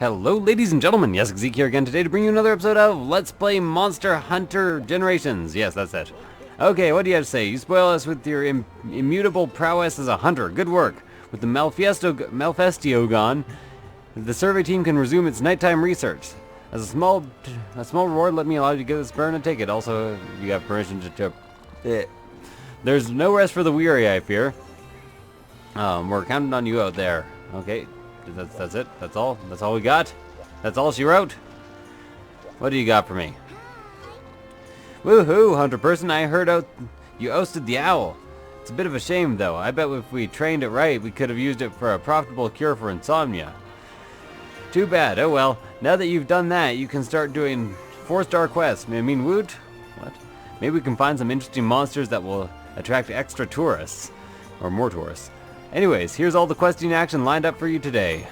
Hello ladies and gentlemen, Yessik Ziiiq here again today to bring you another episode of Let's Play Monster Hunter Generations. Yes, that's it. Okay, what do you have to say? You spoil us with your immutable prowess as a hunter. Good work. With the Malfestio gone, the survey team can resume its nighttime research. As a small reward, let me allow you to give this burn and take it. Also, you have permission to There's no rest for the weary, I fear. We're counting on you out there. Okay. That's it? That's all? That's all we got? That's all she wrote? What do you got for me? Woohoo, hunter person, I heard you ousted the owl. It's a bit of a shame though. I bet if we trained it right, we could have used it for a profitable cure for insomnia. Too bad. Oh well. Now that you've done that, you can start doing 4-star quests. I mean, woot? What? Maybe we can find some interesting monsters that will attract extra tourists. Or more tourists. Anyways, here's all the questing action lined up for you today.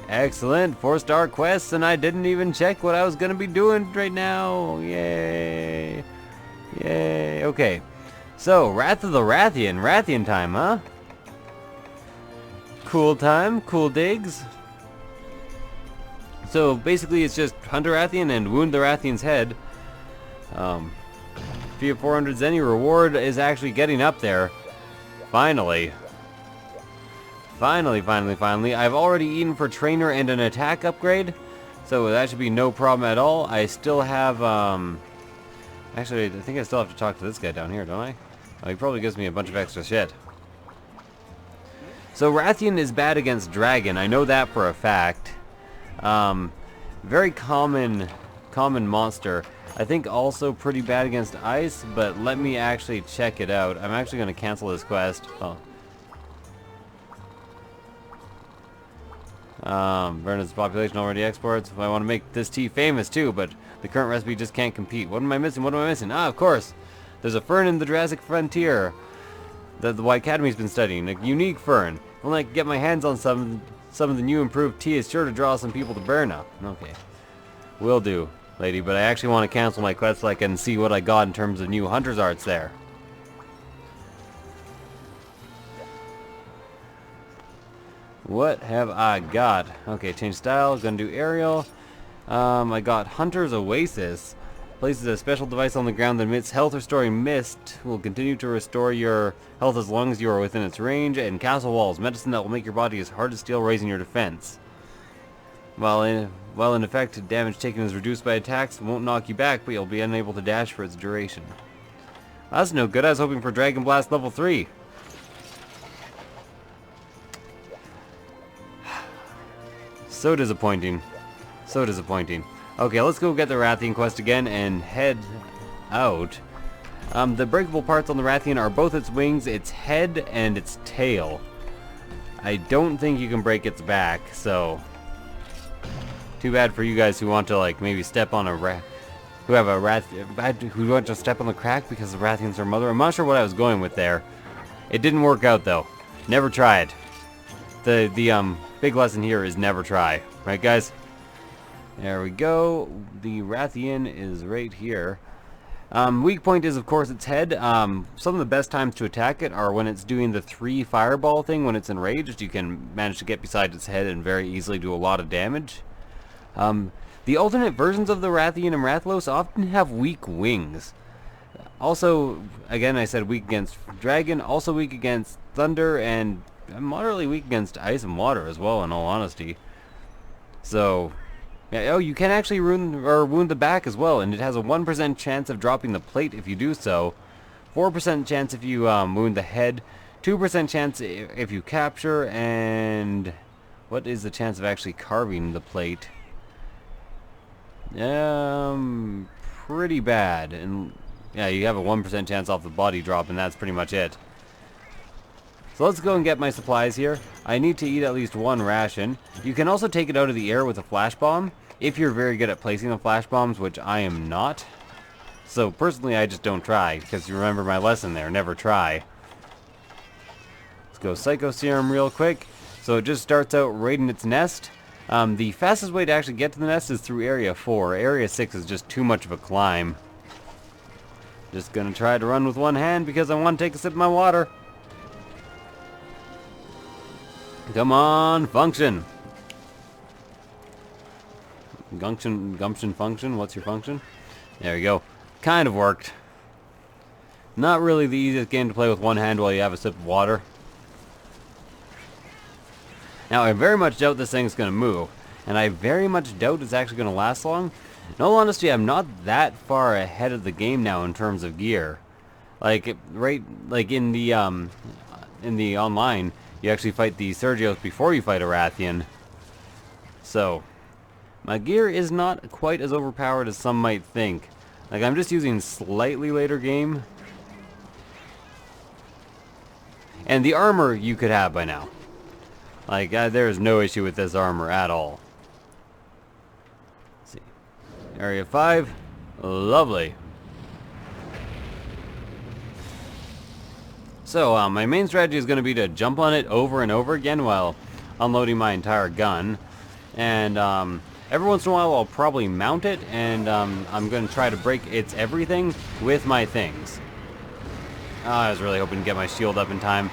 Excellent, 4-star quests, and I didn't even check what I was going to be doing right now. Yay. Yay. Okay. So, Wrath of the Rathian time, huh? Cool time, cool digs. So, basically it's just hunt a Rathian and wound the Rathian's head. Fee of 400 Zenny reward is actually getting up there. Finally. Finally. I've already eaten for trainer and an attack upgrade, so that should be no problem at all. I still have, actually, I think I still have to talk to this guy down here, don't I? Oh, he probably gives me a bunch of extra shit. So Rathian is bad against dragon, I know that for a fact. Very common monster. I think also pretty bad against ice, but let me actually check it out. I'm actually going to cancel this quest. Oh. Vernon's population already exports. I want to make this tea famous too, but the current recipe just can't compete. What am I missing? Ah, of course. There's a fern in the Jurassic frontier that the White Academy's been studying. A unique fern. When I get my hands on some of the new improved tea, is sure to draw some people to Berna. Okay. Will do, lady, but I actually want to cancel my quest so I can see what I got in terms of new hunter's arts there. What have I got? Okay, change style, gonna do aerial. I got Hunter's Oasis. Places a special device on the ground that emits health restoring mist. Will continue to restore your health as long as you are within its range. And castle walls, medicine that will make your body as hard as steel, raising your defense. While in effect, damage taken is reduced by attacks, won't knock you back, but you'll be unable to dash for its duration. That's no good, I was hoping for Dragon Blast level 3. So disappointing. So disappointing. Okay, let's go get the Rathian quest again and head out. The breakable parts on the Rathian are both its wings, its head, and its tail. I don't think you can break its back, so... Too bad for you guys who want to, like, maybe step on a who want to step on the crack because the Rathian's their mother. I'm not sure what I was going with there. It didn't work out, though. Never tried. The big lesson here is never try. Right, guys? There we go. The Rathian is right here. Weak point is, of course, its head. Some of the best times to attack it are when it's doing the 3 fireball thing. When it's enraged, you can manage to get beside its head and very easily do a lot of damage. The alternate versions of the Rathian and Rathalos often have weak wings. Also, again, I said weak against dragon, also weak against thunder, and moderately weak against ice and water as well, in all honesty. So, yeah, oh, you can actually wound the back as well, and it has a 1% chance of dropping the plate if you do so, 4% chance if you wound the head, 2% chance if you capture, and what is the chance of actually carving the plate? Pretty bad, and yeah, you have a 1% chance off the body drop, and that's pretty much it. So let's go and get my supplies here. I need to eat at least 1 ration. You can also take it out of the air with a flash bomb, if you're very good at placing the flash bombs, which I am not. So personally, I just don't try, because you remember my lesson there, never try. Let's go Psycho Serum real quick. So it just starts out right in its nest. The fastest way to actually get to the nest is through Area 4. Area 6 is just too much of a climb. Just gonna try to run with one hand because I want to take a sip of my water. Come on, function. Gumption function? What's your function? There we go. Kind of worked. Not really the easiest game to play with one hand while you have a sip of water. Now, I very much doubt this thing's going to move. And I very much doubt it's actually going to last long. In all honesty, I'm not that far ahead of the game now in terms of gear. Like, right, like in the online, you actually fight the Sergios before you fight a Rathian. So, my gear is not quite as overpowered as some might think. Like, I'm just using slightly later game. And the armor you could have by now. Like, there is no issue with this armor at all. Let's see. Area 5. Lovely. So, my main strategy is going to be to jump on it over and over again while unloading my entire gun. And, every once in a while I'll probably mount it, and I'm going to try to break its everything with my things. I was really hoping to get my shield up in time.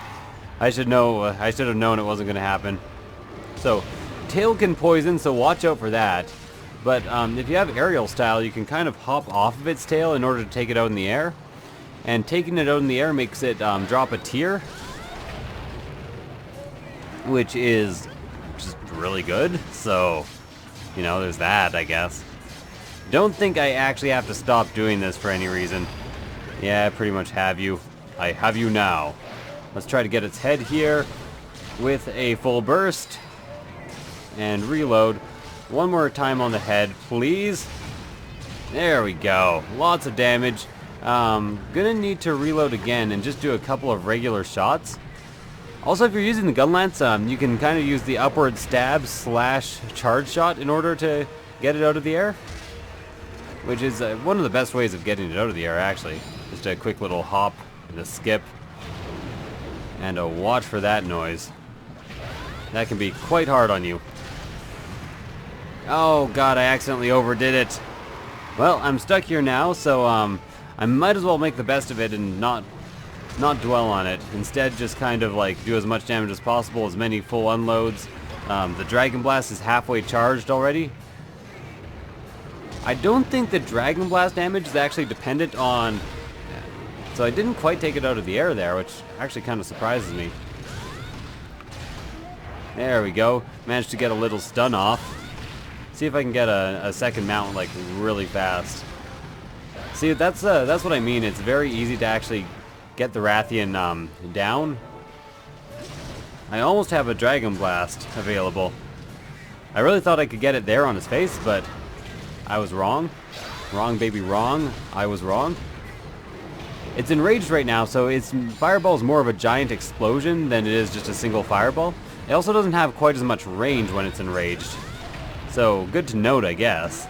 I should have known it wasn't going to happen. So, tail can poison, so watch out for that. But if you have aerial style, you can kind of hop off of its tail in order to take it out in the air. And taking it out in the air makes it drop a tier, which is just really good. So, you know, there's that, I guess. Don't think I actually have to stop doing this for any reason. Yeah, I pretty much have you. I have you now. Let's try to get its head here with a full burst. And reload. One more time on the head, please. There we go. Lots of damage. Gonna need to reload again and just do a couple of regular shots. Also, if you're using the gun lance, you can kind of use the upward stab / charge shot in order to get it out of the air. Which is one of the best ways of getting it out of the air, actually. Just a quick little hop and a skip. And a watch for that noise. That can be quite hard on you. Oh god, I accidentally overdid it. Well, I'm stuck here now, so I might as well make the best of it and not dwell on it. Instead, just kind of like do as much damage as possible, as many full unloads. The Dragon Blast is halfway charged already. I don't think the Dragon Blast damage is actually dependent on... So I didn't quite take it out of the air there, which actually kind of surprises me. There we go. Managed to get a little stun off. See if I can get a second mount like really fast. See, that's what I mean. It's very easy to actually get the Rathian down. I almost have a Dragon Blast available. I really thought I could get it there on his face, but I was wrong. Wrong, baby, wrong. I was wrong. It's enraged right now, so its fireball is more of a giant explosion than it is just a single fireball. It also doesn't have quite as much range when it's enraged. So, good to note, I guess.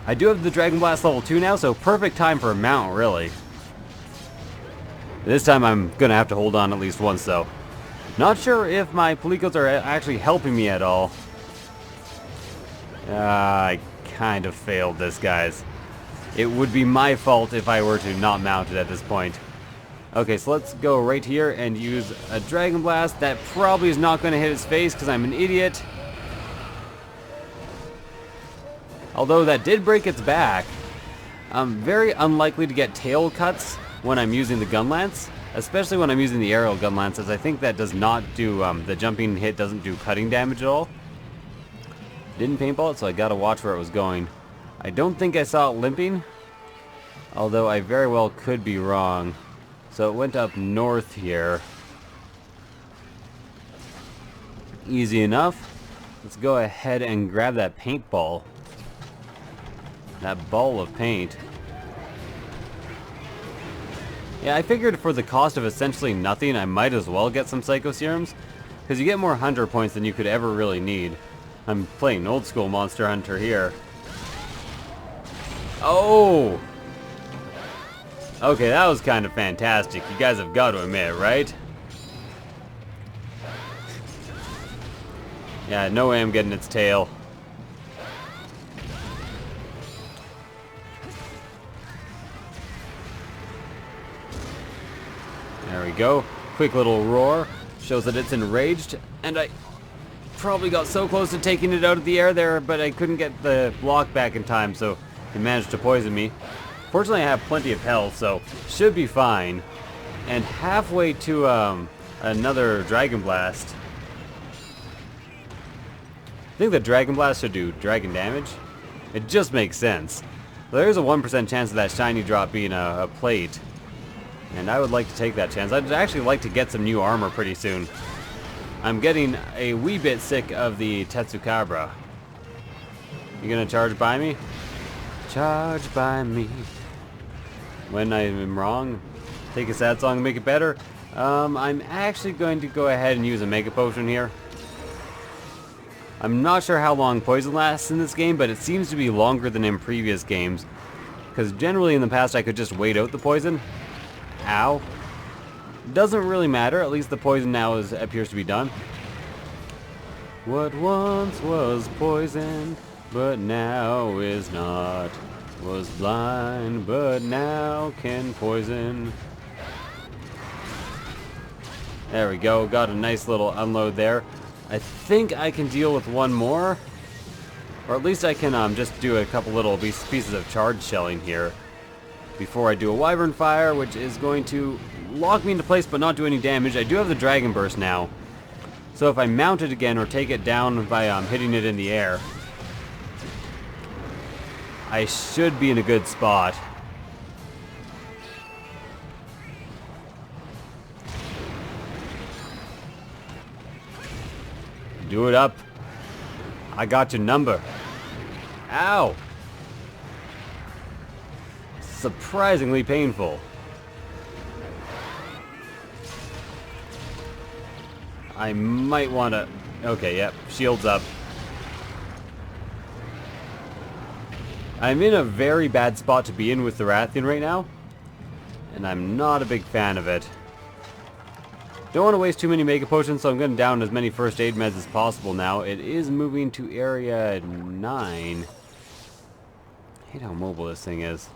I do have the Dragon Blast level 2 now, so perfect time for a mount, really. This time I'm gonna have to hold on at least once, though. Not sure if my Palicos are actually helping me at all. I kind of failed this, guys. It would be my fault if I were to not mount it at this point. Okay, so let's go right here and use a Dragon Blast. That probably is not going to hit his face because I'm an idiot. Although that did break its back. I'm very unlikely to get tail cuts when I'm using the gun lance, especially when I'm using the aerial gun lance, as I think that does not do, the jumping hit doesn't do cutting damage at all. Didn't paintball it, so I gotta watch where it was going. I don't think I saw it limping, although I very well could be wrong. So it went up north here. Easy enough. Let's go ahead and grab that paintball. That ball of paint. Yeah, I figured for the cost of essentially nothing, I might as well get some Psycho Serums, because you get more Hunter points than you could ever really need. I'm playing old school Monster Hunter here. Oh! Okay, that was kind of fantastic. You guys have got to admit, right? Yeah, no way I'm getting its tail. There we go. Quick little roar. Shows that it's enraged. And I probably got so close to taking it out of the air there, but I couldn't get the block back in time, so it managed to poison me. Fortunately, I have plenty of health, so should be fine. And halfway to another Dragon Blast. I think the Dragon Blast should do dragon damage. It just makes sense. There's a 1% chance of that shiny drop being a plate. And I would like to take that chance. I'd actually like to get some new armor pretty soon. I'm getting a wee bit sick of the Tetsukabra. You gonna charge by me? Charge by me. When I am wrong, take a sad song and make it better. I'm actually going to go ahead and use a Mega Potion here. I'm not sure how long poison lasts in this game, but it seems to be longer than in previous games. Because generally in the past I could just wait out the poison. Ow. Doesn't really matter, at least the poison now appears to be done. What once was poison, but now is not. Was blind, but now can poison. There we go, got a nice little unload there. I think I can deal with one more. Or at least I can just do a couple little pieces of charge shelling here before I do a Wyvern Fire, which is going to lock me into place but not do any damage. I do have the Dragon Burst now, so if I mount it again or take it down by hitting it in the air, I should be in a good spot. Do it up. I got your number. Ow! Surprisingly painful. I might want to... Okay, yep. Shields up. I'm in a very bad spot to be in with the Rathian right now, and I'm not a big fan of it. Don't want to waste too many Mega Potions, so I'm going to down as many First Aid Meds as possible now. It is moving to Area 9. I hate how mobile this thing is.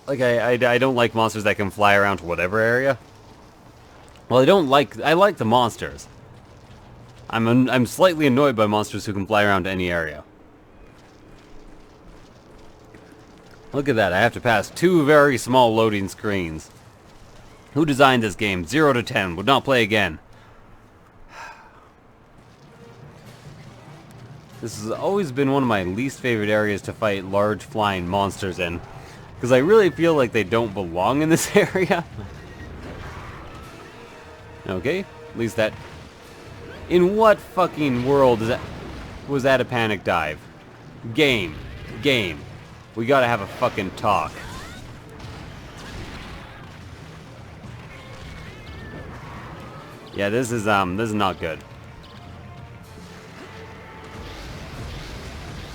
Like, I don't like monsters that can fly around to whatever area. Well, I like the monsters. I'm slightly annoyed by monsters who can fly around to any area. Look at that, I have to pass 2 very small loading screens. Who designed this game? 0 to 10. Would not play again. This has always been one of my least favorite areas to fight large flying monsters in. Because I really feel like they don't belong in this area. Okay, at least that... In what fucking world was that a panic dive? Game. We gotta have a fucking talk. Yeah, this is not good.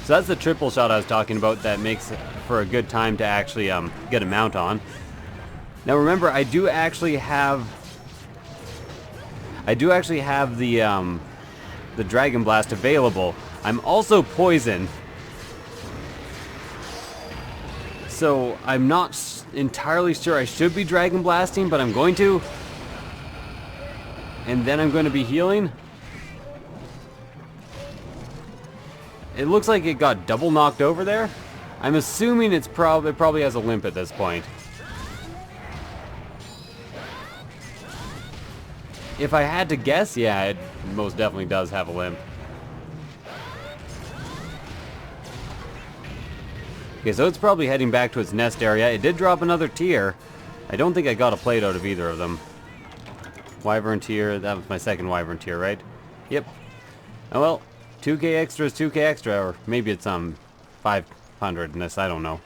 So that's the triple shot I was talking about that makes for a good time to actually get a mount on. Now remember, I do actually have the Dragon Blast available. I'm also poisoned. So I'm not entirely sure I should be Dragon Blasting, but I'm going to. And then I'm going to be healing. It looks like it got double knocked over there. I'm assuming it probably has a limp at this point. If I had to guess, yeah, it most definitely does have a limp. Okay, so it's probably heading back to its nest area. It did drop another tier. I don't think I got a plate out of either of them. Wyvern tier, that was my second Wyvern tier, right? Yep. Oh well, 2k extra is 2k extra, or maybe it's 500 in this, I don't know.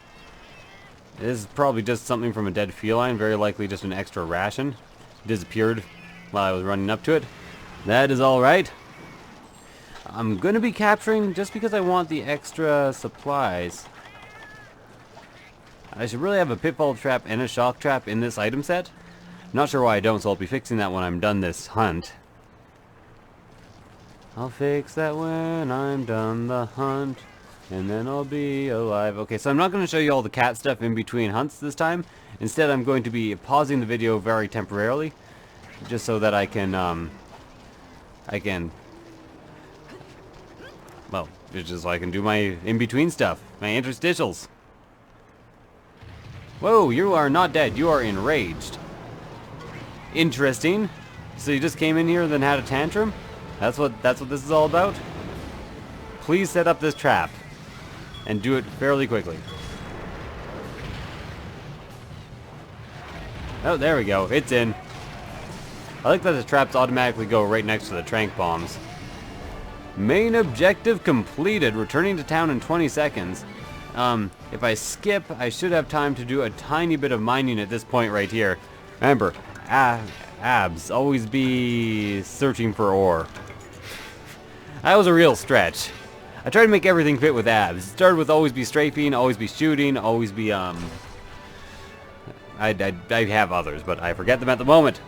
This is probably just something from a dead feline, very likely just an extra ration. Disappeared while I was running up to it. That is alright. I'm gonna be capturing just because I want the extra supplies. I should really have a pitfall trap and a shock trap in this item set. Not sure why I don't, so I'll be fixing that when I'm done this hunt. I'll fix that when I'm done the hunt, and then I'll be alive. Okay, so I'm not going to show you all the cat stuff in between hunts this time. Instead, I'm going to be pausing the video very temporarily, just so that I can I can... Well, it's just so I can do my in-between stuff. My interstitials. Whoa, you are not dead. You are enraged. Interesting. So you just came in here and then had a tantrum? That's what this is all about? Please set up this trap. And do it fairly quickly. Oh, there we go. It's in. I like that the traps automatically go right next to the tranq bombs. Main objective completed. Returning to town in 20 seconds. If I skip, I should have time to do a tiny bit of mining at this point right here. Remember, abs. Always be searching for ore. That was a real stretch. I tried to make everything fit with abs. It started with always be strafing, always be shooting, always be, I have others, but I forget them at the moment.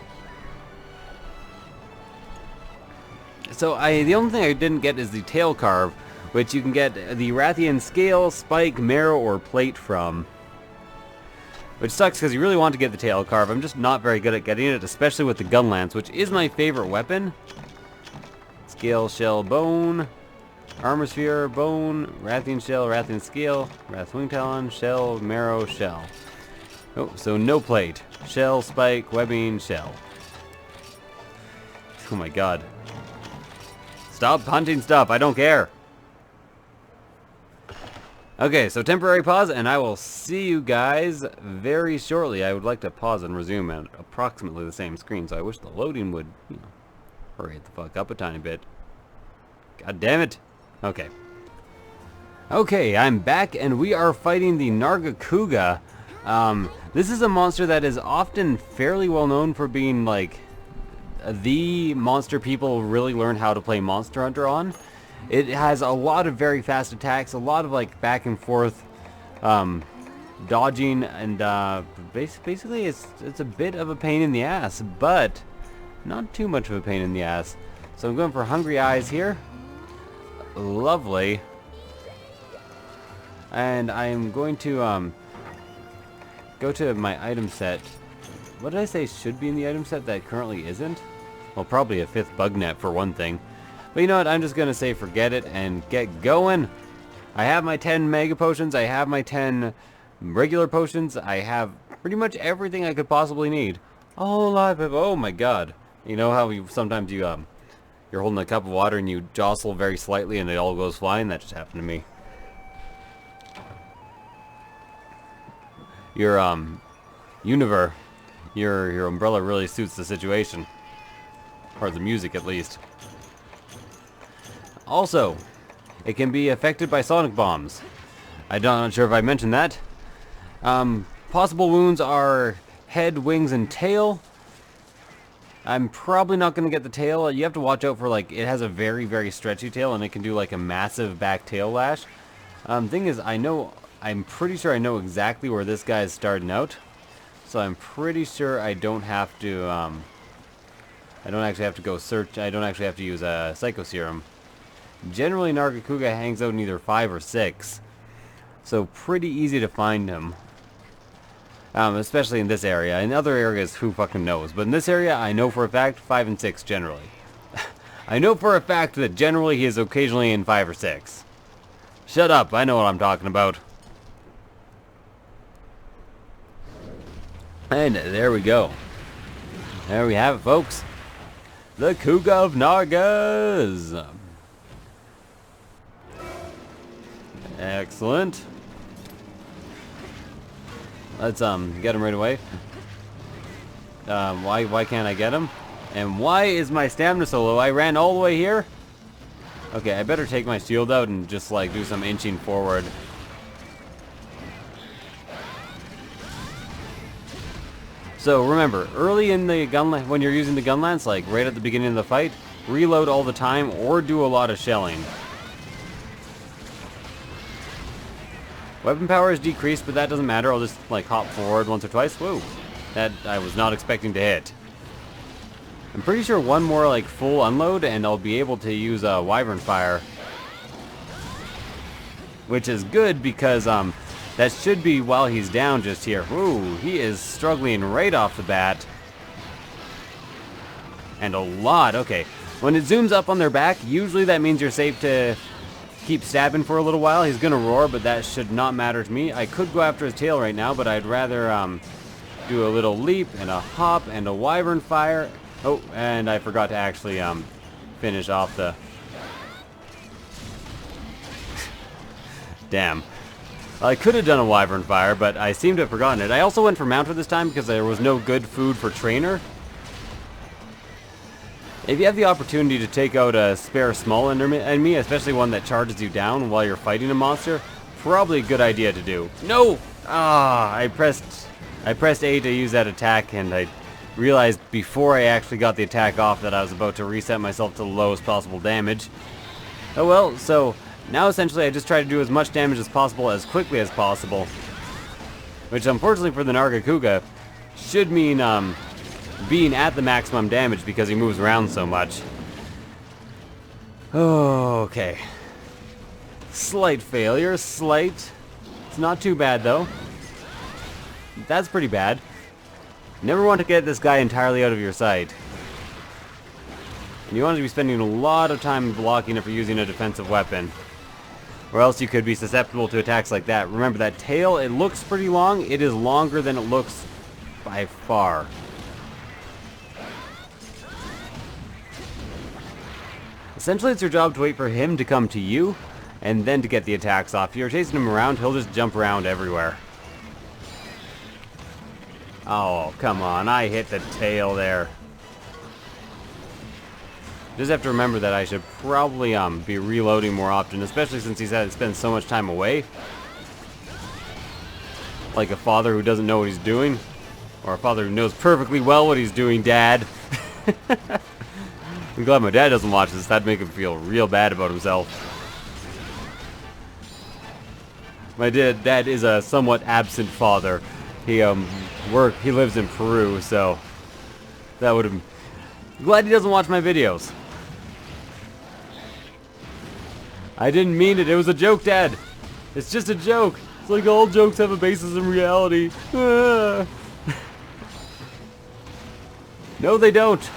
So the only thing I didn't get is the tail carve, which you can get the Rathian scale, spike, marrow, or plate from. Which sucks because you really want to get the tail carve. I'm just not very good at getting it, especially with the gun lance, which is my favorite weapon. Scale, shell, bone, armor sphere, bone, Rathian shell, Rathian scale, Wrath wing talon, shell, marrow, shell. Oh, so no plate. Shell, spike, webbing, shell. Oh my god. Stop hunting stuff, I don't care. Okay, so temporary pause, and I will see you guys very shortly. I would like to pause and resume at approximately the same screen, so I wish the loading would, you know, hurry it the fuck up a tiny bit. God damn it. Okay. Okay, I'm back, and we are fighting the Nargacuga. This is a monster that is often fairly well known for being, like, the monster people really learn how to play Monster Hunter on. It has a lot of very fast attacks, a lot of like back and forth dodging, and basically it's a bit of a pain in the ass, but not too much of a pain in the ass. So I'm going for Hungry Eyes here. Lovely. And I'm going to go to my item set. What did I say should be in the item set that currently isn't? Well, probably a 5th bug net for one thing. But you know what, I'm just going to say forget it and get going. I have my 10 mega potions, I have my 10 regular potions, I have pretty much everything I could possibly need. A whole lot of, oh my god. You know how sometimes you're holding a cup of water and you jostle very slightly and it all goes flying? That just happened to me. Your Univer, your umbrella really suits the situation. Or the music at least. Also, it can be affected by sonic bombs. I'm not sure if I mentioned that. Possible wounds are head, wings, and tail. I'm probably not going to get the tail. You have to watch out for, like, it has a very, very stretchy tail, and it can do, like, a massive back tail lash. Thing is, I'm pretty sure I know exactly where this guy is starting out. So I'm pretty sure I don't have to, I don't actually have to go search. I don't actually have to use a Psycho Serum. Generally, Nargacuga hangs out in either 5 or 6. So pretty easy to find him. Especially in this area. In other areas, who fucking knows. But in this area, I know for a fact, 5 and 6 generally. I know for a fact that generally he is occasionally in 5 or 6. Shut up, I know what I'm talking about. And there we go. There we have it, folks. The Kuga of Nargas. Excellent. Let's get him right away. Why can't I get him? And why is my stamina so low? I ran all the way here. Okay, I better take my shield out and just like do some inching forward. So remember, early in the when you're using the gun lance, like right at the beginning of the fight, reload all the time or do a lot of shelling. Weapon power is decreased, but that doesn't matter. I'll just like hop forward once or twice. Whoa, that I was not expecting to hit. I'm pretty sure one more like full unload and I'll be able to use a Wyvern Fire. Which is good because that should be while he's down just here. Ooh, he is struggling right off the bat. And a lot, okay. When it zooms up on their back, usually that means you're safe to keep stabbing for a little while. He's gonna roar, but that should not matter to me. I could go after his tail right now, but I'd rather do a little leap and a hop and a wyvern fire. Oh, and I forgot to actually finish off the... Damn. I could have done a wyvern fire, but I seem to have forgotten it. I also went for mounter this time because there was no good food for trainer. If you have the opportunity to take out a spare small enemy, especially one that charges you down while you're fighting a monster, probably a good idea to do. No! Ah, I pressed A to use that attack, and I realized before I actually got the attack off that I was about to reset myself to the lowest possible damage. Oh well, so now essentially I just try to do as much damage as possible as quickly as possible. Which unfortunately for the Nargacuga should mean being at the maximum damage because he moves around so much. Oh, okay. Slight failure, slight. It's not too bad though. That's pretty bad. Never want to get this guy entirely out of your sight. And you want to be spending a lot of time blocking if you're using a defensive weapon. Or else you could be susceptible to attacks like that. Remember that tail, it looks pretty long. It is longer than it looks by far. Essentially, it's your job to wait for him to come to you, and then to get the attacks off. If you're chasing him around, he'll just jump around everywhere. Oh, come on, I hit the tail there. Just have to remember that I should probably be reloading more often, especially since he's had to spend so much time away. Like a father who doesn't know what he's doing. Or a father who knows perfectly well what he's doing, Dad. I'm glad my dad doesn't watch this. That'd make him feel real bad about himself. My dad is a somewhat absent father. He lives in Peru, so that would have... Glad he doesn't watch my videos. I didn't mean it. It was a joke, Dad. It's just a joke. It's like all jokes have a basis in reality. No, they don't.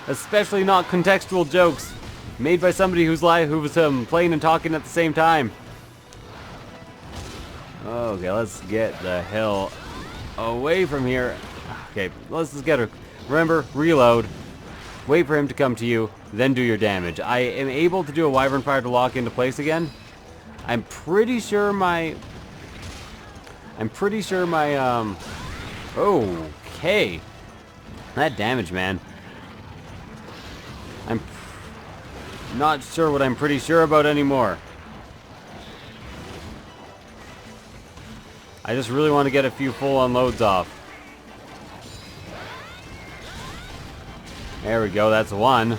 Especially not contextual jokes made by somebody who was playing and talking at the same time. Okay, let's get the hell away from here. Okay, let's just get her. Remember, reload. Wait for him to come to you, then do your damage. I am able to do a wyvern fire to lock into place again. I'm pretty sure my okay. That damage, man. I'm not sure what I'm pretty sure about anymore. I just really want to get a few full unloads off. There we go, that's one.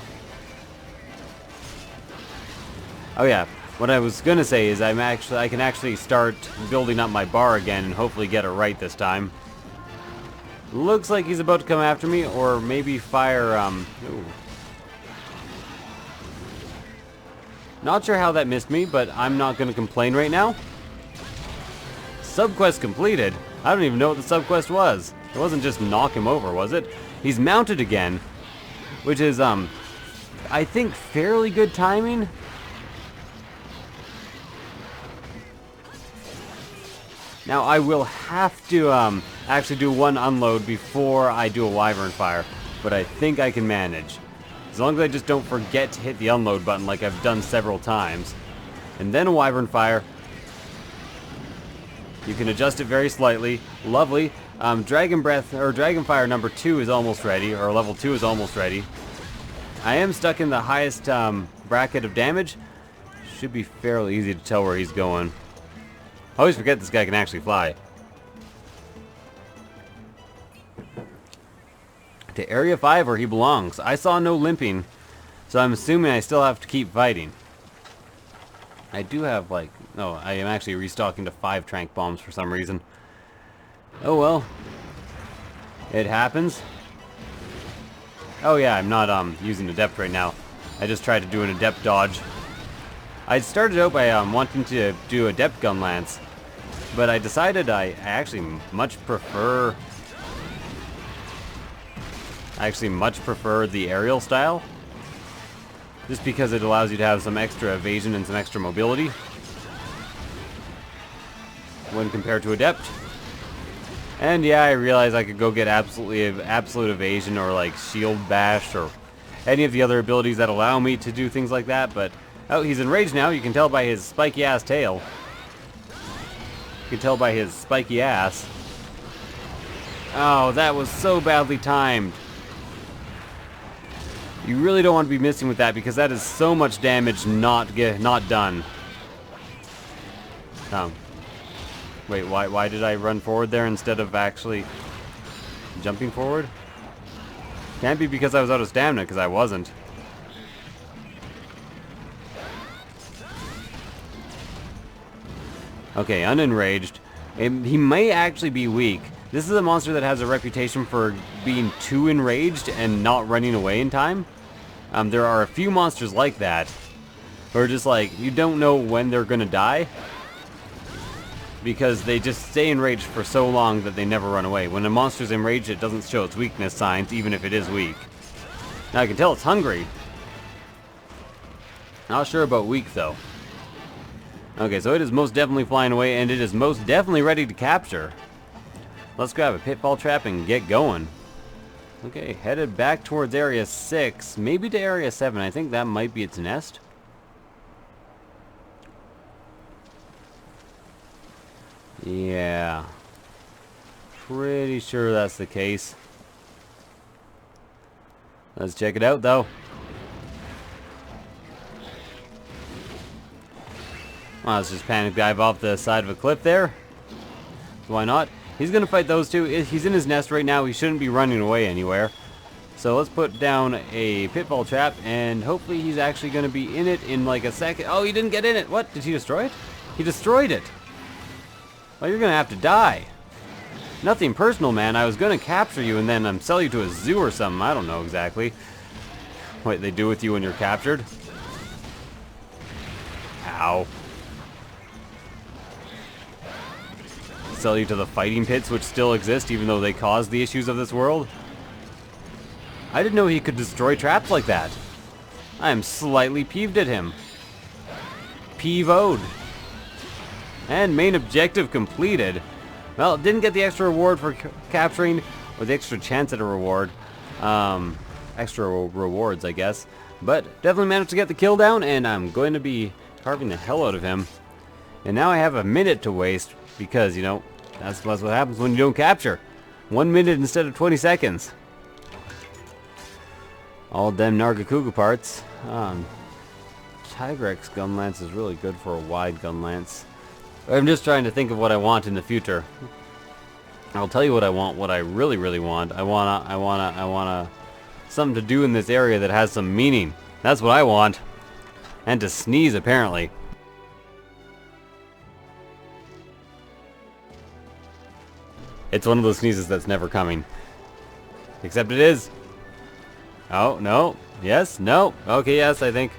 Oh yeah, what I was gonna say is I can actually start building up my bar again and hopefully get it right this time. Looks like he's about to come after me, or maybe fire, ooh. Not sure how that missed me, but I'm not gonna complain right now. Subquest completed? I don't even know what the subquest was. It wasn't just knock him over, was it? He's mounted again, which is, I think fairly good timing. Now I will have to, actually do one unload before I do a wyvern fire, but I think I can manage. As long as I just don't forget to hit the unload button like I've done several times. And then a wyvern fire. You can adjust it very slightly. Lovely. Dragon Breath, or Dragon Fire number 2 is almost ready, or level 2 is almost ready. I am stuck in the highest bracket of damage. Should be fairly easy to tell where he's going. I always forget this guy can actually fly. To Area 5 where he belongs. I saw no limping, so I'm assuming I still have to keep fighting. I do have like... Oh, I am actually restocking to 5 trank bombs for some reason. Oh well. It happens. Oh yeah, I'm not using Adept right now. I just tried to do an Adept dodge. I started out by wanting to do Adept Gun Lance, but I decided I actually much prefer the aerial style. just because it allows you to have some extra evasion and some extra mobility when compared to Adept. And yeah, I realize I could go get absolute evasion or like shield bash or any of the other abilities that allow me to do things like that, but oh, he's enraged now. You can tell by his spiky ass tail. You can tell by his spiky ass. Oh, that was so badly timed. You really don't want to be missing with that because that is so much damage not done. Wait, why did I run forward there instead of actually jumping forward? Can't be because I was out of stamina, because I wasn't. Okay, unenraged. He may actually be weak. This is a monster that has a reputation for being too enraged and not running away in time. There are a few monsters like that, who are just like, you don't know when they're gonna die, because they just stay enraged for so long that they never run away. When a monster's enraged, it doesn't show its weakness signs, even if it is weak. Now I can tell it's hungry. Not sure about weak, though. Okay, so it is most definitely flying away, and it is most definitely ready to capture. Let's grab a pitfall trap and get going. Okay, headed back towards Area 6, maybe to Area 7. I think that might be its nest. Yeah. Pretty sure that's the case. Let's check it out, though. Well, let's just panic dive off the side of a cliff there. Why not? He's going to fight those two. He's in his nest right now. He shouldn't be running away anywhere. So let's put down a pitfall trap, and hopefully he's actually going to be in it in like a second. Oh, he didn't get in it. What? Did he destroy it? He destroyed it. Well, you're going to have to die. Nothing personal, man. I was going to capture you and then sell you to a zoo or something. I don't know exactly what they do with you when you're captured. Ow. Sell you to the fighting pits, which still exist, even though they caused the issues of this world. I didn't know he could destroy traps like that. I am slightly peeved at him. Peevoed. And main objective completed. Well, didn't get the extra reward for capturing, or the extra chance at a reward. Extra rewards, I guess. But definitely managed to get the kill down, and I'm going to be carving the hell out of him. And now I have a minute to waste, because, you know, that's what happens when you don't capture. 1 minute instead of 20 seconds. All them Nargacuga parts. Tigrex gun lance is really good for a wide gun lance. I'm just trying to think of what I want in the future. I'll tell you what I want, what I really, really want. I wanna something to do in this area that has some meaning. That's what I want. And to sneeze, apparently. It's one of those sneezes that's never coming. Except it is. Oh, no. Yes, no. Okay, yes, I think.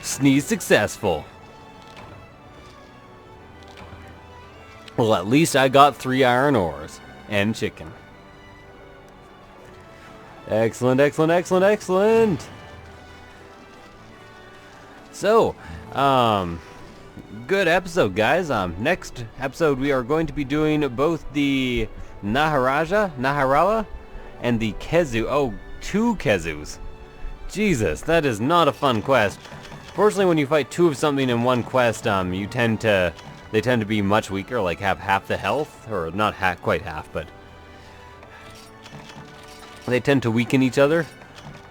Sneeze successful. Well, at least I got 3 iron ores. And chicken. Excellent, excellent, excellent, excellent. So, good episode, guys. Next episode we are going to be doing both the Naharala, and the Kezu. Oh, 2 Kezus. Jesus, that is not a fun quest. Fortunately, when you fight 2 of something in one quest, they tend to be much weaker, like have half the health, or not quite half, but they tend to weaken each other.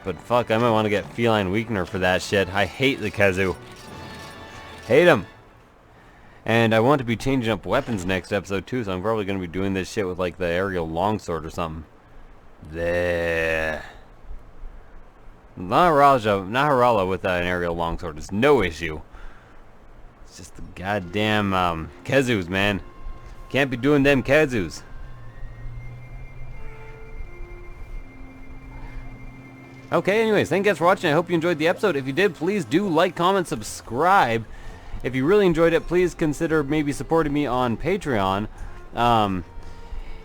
But fuck, I might want to get feline weakener for that shit. I hate the Kezu. Hate him. And I want to be changing up weapons next episode too, so I'm probably going to be doing this shit with like the aerial longsword or something. There. Naharala with an aerial longsword is no issue. It's just the goddamn Kezus, man. Can't be doing them Kezus. Okay, anyways, thank you guys for watching. I hope you enjoyed the episode. If you did, please do like, comment, subscribe. If you really enjoyed it, please consider maybe supporting me on Patreon.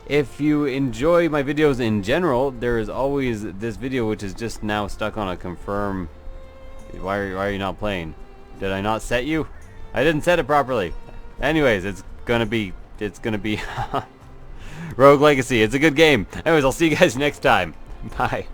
If you enjoy my videos in general, there is always this video which is just now stuck on a confirm. Why are you not playing? Did I not set you? I didn't set it properly. Anyways, it's gonna be Rogue Legacy. It's a good game. Anyways, I'll see you guys next time. Bye.